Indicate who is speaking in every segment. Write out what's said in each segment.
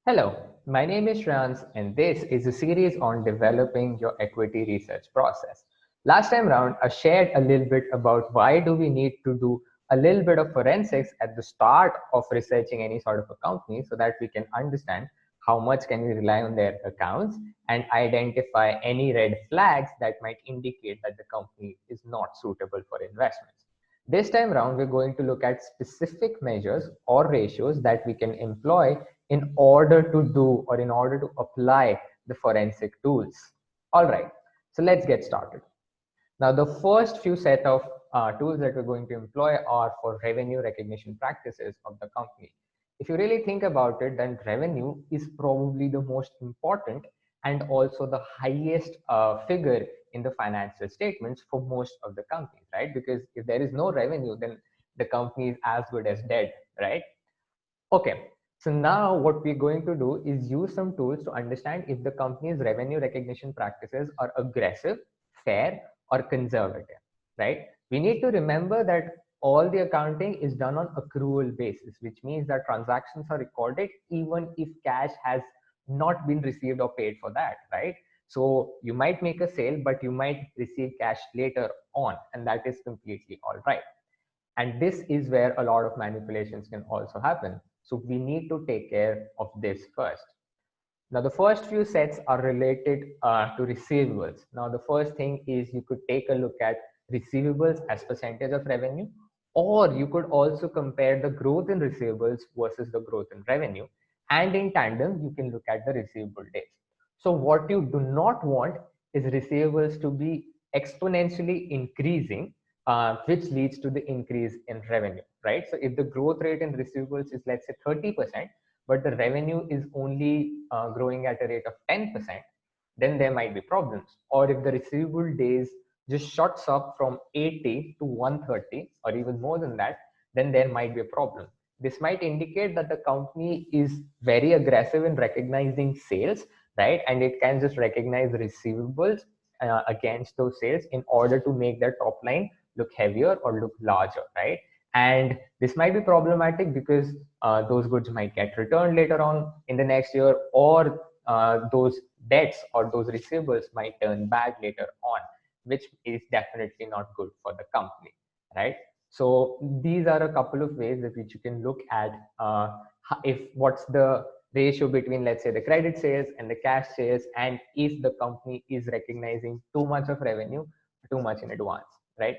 Speaker 1: Hello, my name is Shrans and this is a series on developing your equity research process. Last time round, I shared a little bit about why do we need to do a little bit of forensics at the start of researching any sort of a company so that we can understand how much can we rely on their accounts and identify any red flags that might indicate that the company is not suitable for investments. This time around, we're going to look at specific measures or ratios that we can employ in order to do or in order to apply the forensic tools. All right, so let's get started. Now, the first few set of tools that we're going to employ are for revenue recognition practices of the company. If you really think about it, then revenue is probably the most important and also the highest figure in the financial statements for most of the companies, right? Because if there is no revenue, then the company is as good as dead, right? Okay, so now what we're going to do is use some tools to understand if the company's revenue recognition practices are aggressive, fair, or conservative, right? We need to remember that all the accounting is done on accrual basis, which means that transactions are recorded even if cash has not been received or paid for that, right? So you might make a sale, but you might receive cash later on, and that is completely all right. And this is where a lot of manipulations can also happen. So we need to take care of this first. Now, the first few sets are related to receivables. Now, the first thing is you could take a look at receivables as percentage of revenue, or you could also compare the growth in receivables versus the growth in revenue. And in tandem, you can look at the receivable days. So what you do not want is receivables to be exponentially increasing, which leads to the increase in revenue, right? So if the growth rate in receivables is, let's say, 30%, but the revenue is only growing at a rate of 10%, then there might be problems. Or if the receivable days just shots up from 80 to 130 or even more than that, then there might be a problem. This might indicate that the company is very aggressive in recognizing sales, right? And it can just recognize receivables against those sales in order to make their top line look heavier or look larger, right? And this might be problematic because those goods might get returned later on in the next year, or those debts or those receivables might turn bad later on, which is definitely not good for the company, right? So these are a couple of ways that which you can look at if what's the ratio between, let's say, the credit sales and the cash sales, and if the company is recognizing too much of revenue too much in advance, right?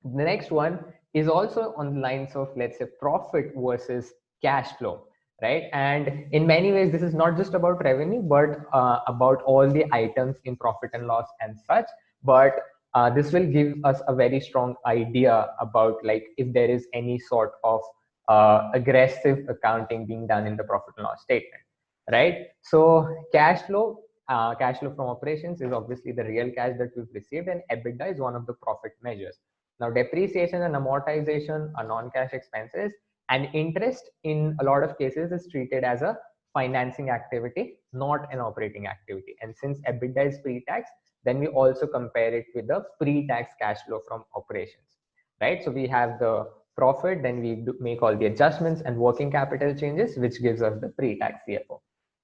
Speaker 1: The next one is also on the lines of, let's say, profit versus cash flow, right? And in many ways, this is not just about revenue, but about all the items in profit and loss and such. But this will give us a very strong idea about like if there is any sort of aggressive accounting being done in the profit and loss statement, right? So cash flow from operations is obviously the real cash that we've received, and EBITDA is one of the profit measures. Now, depreciation and amortization are non-cash expenses, and interest in a lot of cases is treated as a financing activity, not an operating activity. And since EBITDA is pre-tax, then we also compare it with the pre-tax cash flow from operations, right? So we have the profit, then we make all the adjustments and working capital changes, which gives us the pre-tax CFO.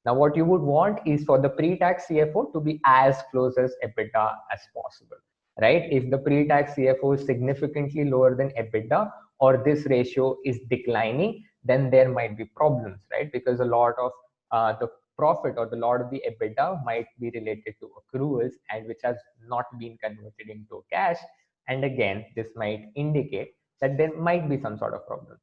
Speaker 1: Now, what you would want is for the pre-tax CFO to be as close as EBITDA as possible, right? If the pre-tax CFO is significantly lower than EBITDA, or this ratio is declining, then there might be problems, right? Because a lot of the profit or the lot of the EBITDA might be related to accruals and which has not been converted into cash. And again, this might indicate that there might be some sort of problem.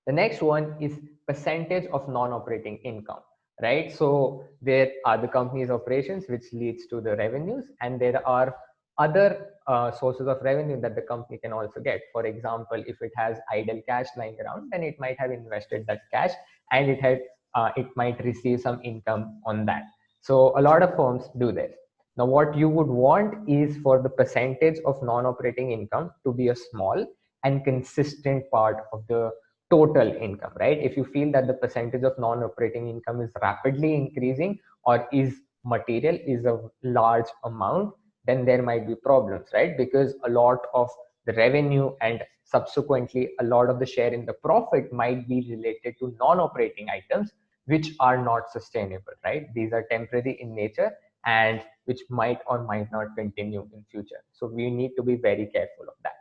Speaker 1: The next one is percentage of non-operating income, right? So there are the company's operations, which leads to the revenues, and there are other sources of revenue that the company can also get. For example, if it has idle cash lying around, then it might have invested that cash, and it might receive some income on that. So a lot of firms do this. Now, what you would want is for the percentage of non-operating income to be a small and consistent part of the total income, right? If you feel that the percentage of non-operating income is rapidly increasing or is material, is a large amount, then there might be problems, right? Because a lot of the revenue and subsequently a lot of the share in the profit might be related to non-operating items, which are not sustainable, right? These are temporary in nature and which might or might not continue in future. So we need to be very careful of that.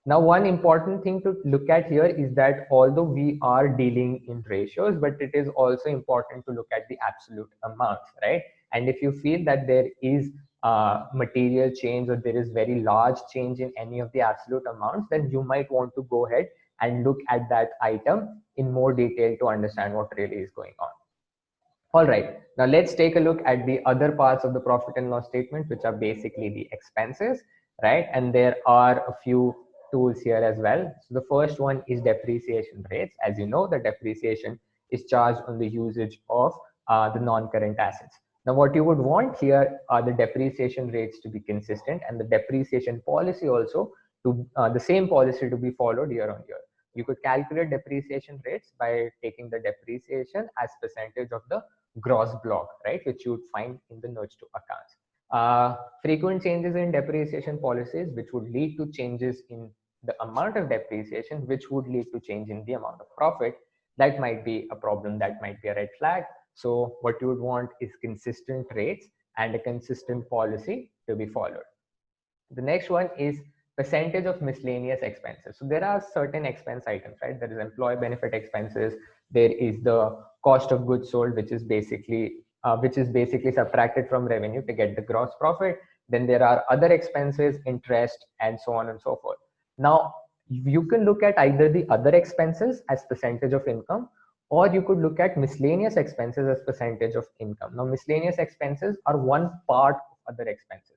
Speaker 1: Now, one important thing to look at here is that although we are dealing in ratios, but it is also important to look at the absolute amounts, right? And if you feel that there is material change or there is very large change in any of the absolute amounts, then you might want to go ahead and look at that item in more detail to understand what really is going on. All right, now let's take a look at the other parts of the profit and loss statement, which are basically the expenses, right? And there are a few tools here as well. So the first one is depreciation rates. As you know, the depreciation is charged on the usage of the non-current assets. Now, what you would want here are the depreciation rates to be consistent and the depreciation policy also to the same policy to be followed year on year. You could calculate depreciation rates by taking the depreciation as percentage of the gross block, right, which you would find in the notes to accounts. Frequent changes in depreciation policies, which would lead to changes in the amount of depreciation, which would lead to change in the amount of profit. That might be a problem, that might be a red flag. So what you would want is consistent rates and a consistent policy to be followed. The next one is percentage of miscellaneous expenses. So there are certain expense items, right? There is employee benefit expenses. There is the cost of goods sold, which is basically subtracted from revenue to get the gross profit. Then there are other expenses, interest, and so on and so forth. Now, you can look at either the other expenses as percentage of income, or you could look at miscellaneous expenses as percentage of income. Now, miscellaneous expenses are one part of other expenses.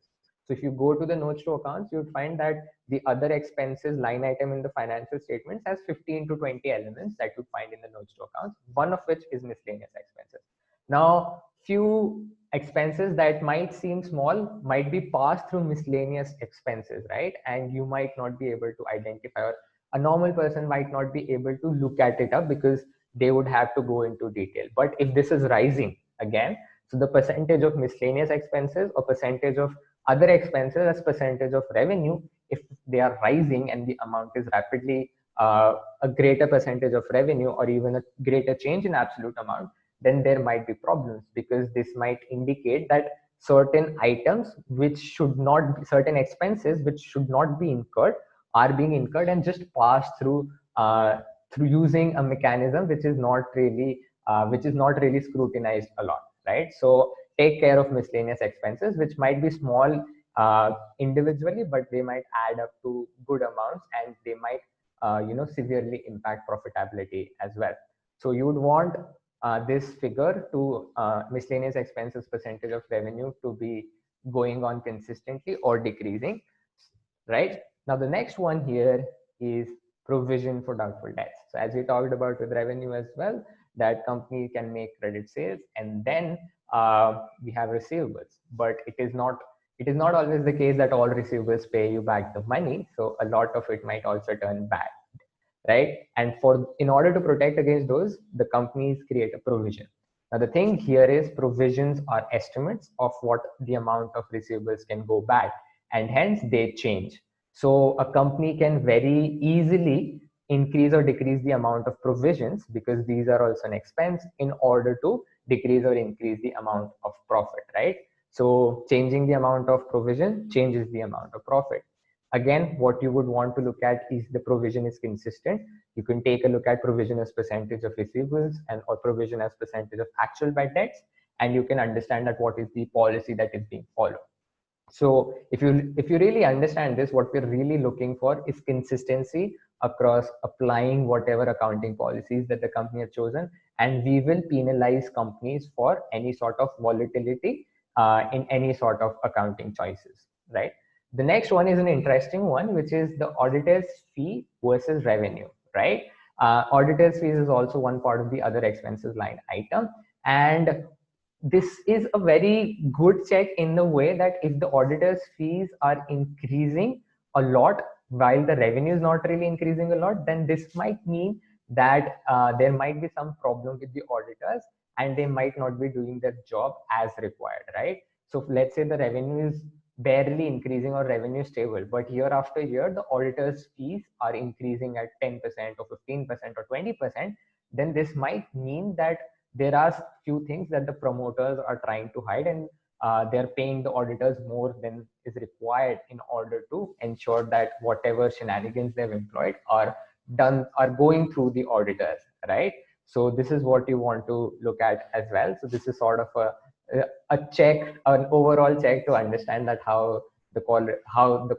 Speaker 1: So if you go to the notes to accounts, you would find that the other expenses line item in the financial statements has 15 to 20 elements that you find in the notes to accounts, one of which is miscellaneous expenses. Now, few expenses that might seem small might be passed through miscellaneous expenses, right? And you might not be able to identify, or a normal person might not be able to look at it up because they would have to go into detail. But if this is rising again, so the percentage of miscellaneous expenses or percentage of other expenses as percentage of revenue, if they are rising and the amount is rapidly a greater percentage of revenue or even a greater change in absolute amount, then there might be problems, because this might indicate that certain items which should not be, certain expenses which should not be incurred are being incurred and just passed through through using a mechanism which is not really scrutinized a lot, right? So take care of miscellaneous expenses, which might be small individually, but they might add up to good amounts and they might severely impact profitability as well. So you would want this figure to miscellaneous expenses percentage of revenue to be going on consistently or decreasing, right? Now the next one here is provision for doubtful debts. So as we talked about with revenue as well, that company can make credit sales and then we have receivables, but it is not always the case that all receivables pay you back the money. So a lot of it might also turn bad, right? And in order to protect against those, the companies create a provision. Now the thing here is provisions are estimates of what the amount of receivables can go bad, and hence they change. So a company can very easily increase or decrease the amount of provisions, because these are also an expense, in order to decrease or increase the amount of profit, right? So changing the amount of provision changes the amount of profit. Again, what you would want to look at is the provision is consistent. You can take a look at provision as percentage of receivables and or provision as percentage of actual bad debts, and you can understand that what is the policy that is being followed. So if you really understand this, what we're really looking for is consistency across applying whatever accounting policies that the company has chosen, and we will penalize companies for any sort of volatility in any sort of accounting choices, right? The next one is an interesting one, which is the auditor's fee versus revenue, right? Auditor's fees is also one part of the other expenses line item, and this is a very good check in the way that if the auditor's fees are increasing a lot while the revenue is not really increasing a lot, then this might mean that there might be some problem with the auditors and they might not be doing their job as required, right? So let's say the revenue is barely increasing or revenue stable, but year after year the auditor's fees are increasing at 10% or 15% or 20%, then this might mean that there are few things that the promoters are trying to hide, and they're paying the auditors more than is required in order to ensure that whatever shenanigans they've employed are going through the auditors, right? So this is what you want to look at as well. So this is sort of a check, an overall check to understand that how the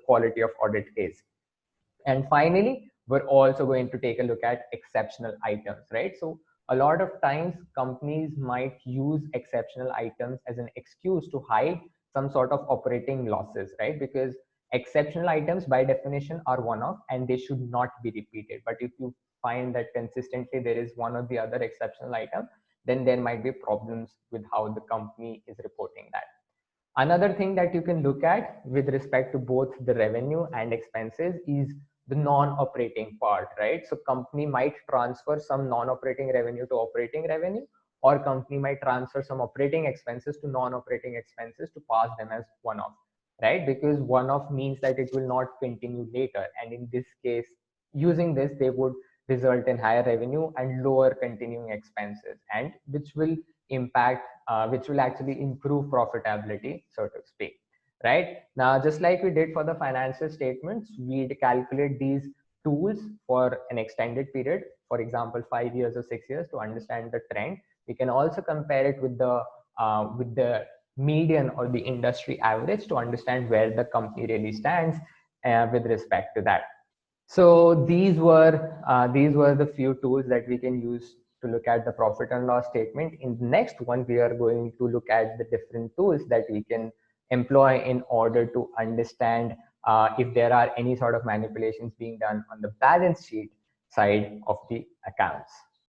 Speaker 1: quality of audit is. And finally, we're also going to take a look at exceptional items, right? So a lot of times companies might use exceptional items as an excuse to hide some sort of operating losses, right? Because exceptional items by definition are one-off and they should not be repeated. But if you find that consistently there is one or the other exceptional item, then there might be problems with how the company is reporting that. Another thing that you can look at with respect to both the revenue and expenses is the non-operating part, right? So company might transfer some non-operating revenue to operating revenue, or company might transfer some operating expenses to non-operating expenses to pass them as one-off, right? Because one-off means that it will not continue later. And in this case, using this, they would result in higher revenue and lower continuing expenses, and which will impact, which will actually improve profitability, so to speak. Right now, just like we did for the financial statements, we'd calculate these tools for an extended period, for example 5 years or 6 years, to understand the trend. We can also compare it with the median or the industry average to understand where the company really stands with respect to that. So these were the few tools that we can use to look at the profit and loss statement. In the next one, we are going to look at the different tools that we can employ in order to understand if there are any sort of manipulations being done on the balance sheet side of the accounts.